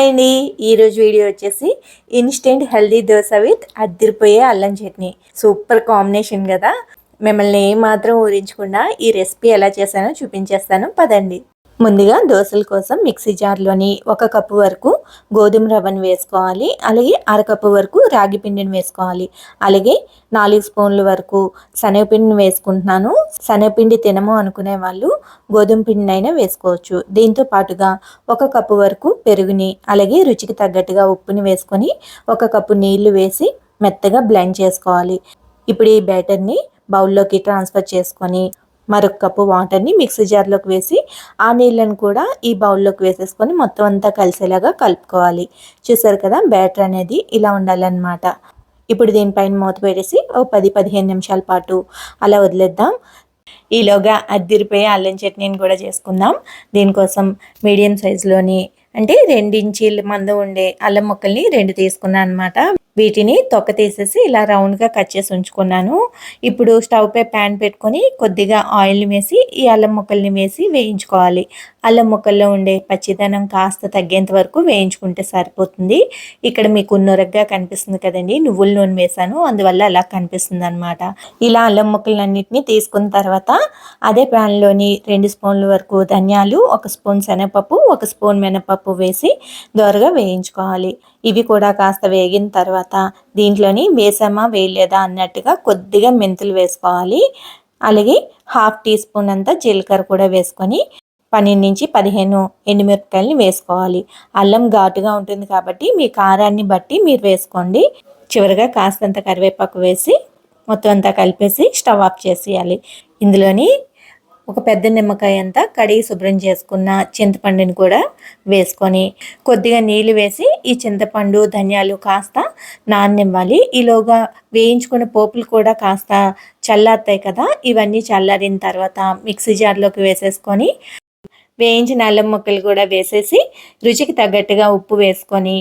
Hi అండి. ఈరోజు video వచ్చేసి ఇన్స్టెంట్ హెల్దీ దోశ విత్ అద్దిరిపోయే అల్లం చట్నీ. సూపర్ కాంబినేషన్ కదా. మిమ్మల్ని ఏమాత్రం ఊరించకుండా ఈ రెసిపీ ఎలా చేశానో చూపించేస్తాను పదండి. ముందుగా దోశల కోసం మిక్సీ జార్లోని 1 కప్పు వరకు గోధుమ రవ్వను వేసుకోవాలి. అలాగే అరకప్పు వరకు రాగి పిండిని వేసుకోవాలి. అలాగే 4 స్పూన్ల వరకు శనగపిండిని వేసుకుంటున్నాను. శనగపిండి తినము అనుకునే వాళ్ళు గోధుమ పిండిని అయినా వేసుకోవచ్చు. దీంతో పాటుగా 1 కప్పు వరకు పెరుగుని, అలాగే రుచికి తగ్గట్టుగా ఉప్పుని వేసుకొని 1 కప్పు నీళ్లు వేసి మెత్తగా బ్లెండ్ చేసుకోవాలి. ఇప్పుడు ఈ బ్యాటర్ని బౌల్లోకి ట్రాన్స్ఫర్ చేసుకొని మరొక కప్పు వాటర్ని మిక్సీ జార్లోకి వేసి ఆ నీళ్ళని కూడా ఈ బౌల్లోకి వేసేసుకొని మొత్తం అంతా కలిసేలాగా కలుపుకోవాలి. చూసారు కదా, బ్యాటర్ అనేది ఇలా ఉండాలన్నమాట. ఇప్పుడు దీనిపైన మూత పెట్టేసి ఓ 10-15 నిమిషాల పాటు అలా వదిలేద్దాం. ఈలోగా అద్దిరిపోయే అల్లం చట్నీని కూడా చేసుకుందాం. దీనికోసం మీడియం సైజులోని అంటే 2 ఇంచీల మందం ఉండే అల్లం ముక్కల్ని 2 తీసుకున్నాను అనమాట. వీటిని తొక్క తీసేసి ఇలా రౌండ్గా కట్ చేసి ఉంచుకున్నాను. ఇప్పుడు స్టవ్ పై ప్యాన్ పెట్టుకొని కొద్దిగా ఆయిల్ని వేసి ఈ అల్లం ముక్కల్ని వేసి వేయించుకోవాలి. అల్లం ముక్కల్లో ఉండే పచ్చిదనం కాస్త తగ్గేంత వరకు వేయించుకుంటే సరిపోతుంది. ఇక్కడ మీకు నొరగ్గా కనిపిస్తుంది కదండి, నువ్వుల నూనె వేసాను, అందువల్ల అలా కనిపిస్తుంది అనమాట. ఇలా అల్లం ముక్కలన్నింటినీ తీసుకున్న తర్వాత అదే ప్యాన్లోని 2 స్పూన్ల వరకు ధనియాలు, 1 స్పూన్ శనగపప్పు, 1 స్పూన్ మినపప్పు వేసి దోరగా వేయించుకోవాలి. ఇవి కూడా కాస్త వేగిన తర్వాత దీంట్లోని వేసామా వేయలేదా అన్నట్టుగా కొద్దిగా మెంతులు వేసుకోవాలి. అలాగే 1/2 టీ స్పూన్ అంతా జీలకర్ర కూడా వేసుకొని 12-15 ఎండుమిరపకాయలని వేసుకోవాలి. అల్లం ఘాటుగా ఉంటుంది కాబట్టి మీ కారాన్ని బట్టి మీరు వేసుకోండి. చివరిగా కాస్తంత కరివేపాకు వేసి మొత్తం అంతా కలిపేసి స్టవ్ ఆఫ్ చేసేయాలి. ఇందులోని ఒక పెద్ద నిమ్మకాయ అంతా కడిగి శుభ్రం చేసుకున్న చింతపండుని కూడా వేసుకొని కొద్దిగా నీళ్ళు వేసి ఈ చింతపండు ధనియాలు కాస్త నాననివ్వాలి. ఈలోగా వేయించుకున్న పోపులు కూడా కాస్త చల్లారుతాయి కదా. ఇవన్నీ చల్లారిన తర్వాత మిక్సీ జార్లోకి వేసేసుకొని వేయించిన అల్లం ముక్కలు కూడా వేసేసి రుచికి తగ్గట్టుగా ఉప్పు వేసుకొని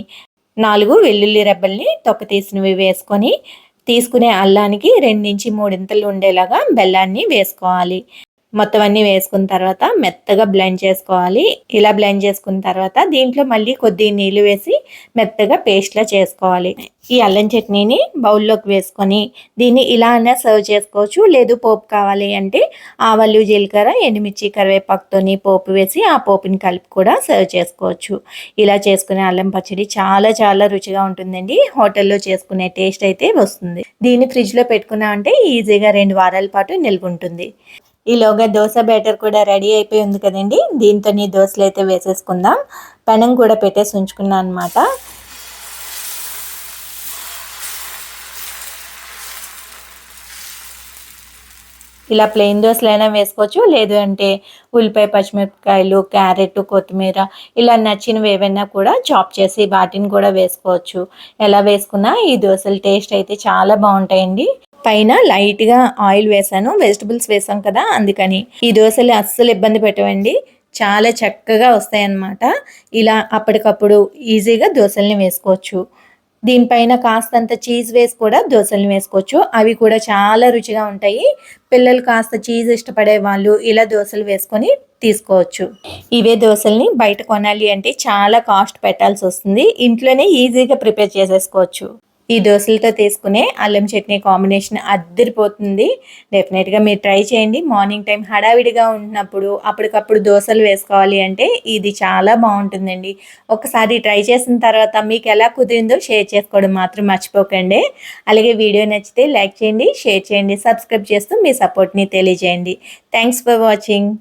4 వెల్లుల్లి రెబ్బల్ని తొక్క తీసినవి వేసుకొని తీసుకునే అల్లానికి 2-3 ఉండేలాగా బెల్లాన్ని వేసుకోవాలి. మొత్తం అన్నీ వేసుకున్న తర్వాత మెత్తగా బ్లెండ్ చేసుకోవాలి. ఇలా బ్లెండ్ చేసుకున్న తర్వాత దీంట్లో మళ్ళీ కొద్దిగా నీళ్ళు వేసి మెత్తగా పేస్ట్లా చేసుకోవాలి. ఈ అల్లం చట్నీని బౌల్లోకి వేసుకొని దీన్ని ఇలా అయినా సర్వ్ చేసుకోవచ్చు. లేదు పోపు కావాలి అంటే ఆవాలు, జీలకర్ర, ఎండుమిర్చి, కరివేపాకుతోని పోపు వేసి ఆ పోపుని కలిపి కూడా సర్వ్ చేసుకోవచ్చు. ఇలా చేసుకునే అల్లం పచ్చడి చాలా చాలా రుచిగా ఉంటుందండి. హోటల్లో చేసుకునే టేస్ట్ అయితే వస్తుంది. దీన్ని ఫ్రిడ్జ్లో పెట్టుకున్నామంటే ఈజీగా 2 వారాల పాటు నిల్వ ఉంటుంది. ఈలోగా దోశ బ్యాటర్ కూడా రెడీ అయిపోయి ఉంది కదండి. దీంతో దోశలు అయితే వేసేసుకుందాం. పెనం కూడా పెట్టేసి ఉంచుకున్నాను అనమాట. ఇలా ప్లెయిన్ దోశలైనా వేసుకోవచ్చు. లేదు అంటే ఉల్లిపాయ, పచ్చిమిరపకాయలు, క్యారెట్, కొత్తిమీర ఇలా నచ్చినవి ఏవైనా కూడా చాప్ చేసి వాటిని కూడా వేసుకోవచ్చు. ఎలా వేసుకున్నా ఈ దోశల టేస్ట్ అయితే చాలా బాగుంటాయండి. పైన లైట్గా ఆయిల్ వేసాను, వెజిటబుల్స్ వేసాం కదా అందుకని. ఈ దోశలు అస్సలు ఇబ్బంది పెట్టవండి, చాలా చక్కగా వస్తాయన్నమాట. ఇలా అప్పటికప్పుడు ఈజీగా దోశల్ని వేసుకోవచ్చు. దీనిపైన కాస్తంత చీజ్ వేసి కూడా దోశల్ని వేసుకోవచ్చు. అవి కూడా చాలా రుచిగా ఉంటాయి. పిల్లలు కాస్త చీజ్ ఇష్టపడే వాళ్ళు ఇలా దోశలు వేసుకొని తీసుకోవచ్చు. ఇవే దోశల్ని బయట కొనాలి అంటే చాలా కాస్ట్ పెట్టాల్సి వస్తుంది. ఇంట్లోనే ఈజీగా ప్రిపేర్ చేసేసుకోవచ్చు. ఈ దోశలతో తీసుకునే అల్లం చట్నీ కాంబినేషన్ అద్దరిపోతుంది. డెఫినెట్గా మీరు ట్రై చేయండి. మార్నింగ్ టైం హడావిడిగా ఉంటున్నప్పుడు అప్పటికప్పుడు దోశలు వేసుకోవాలి అంటే ఇది చాలా బాగుంటుందండి. ఒకసారి ట్రై చేసిన తర్వాత మీకు ఎలా కుదిరిందో షేర్ చేసుకోవడం మాత్రం మర్చిపోకండి. అలాగే వీడియో నచ్చితే లైక్ చేయండి, షేర్ చేయండి, సబ్స్క్రైబ్ చేస్తూ మీ సపోర్ట్ని తెలియజేయండి. Thanks for watching.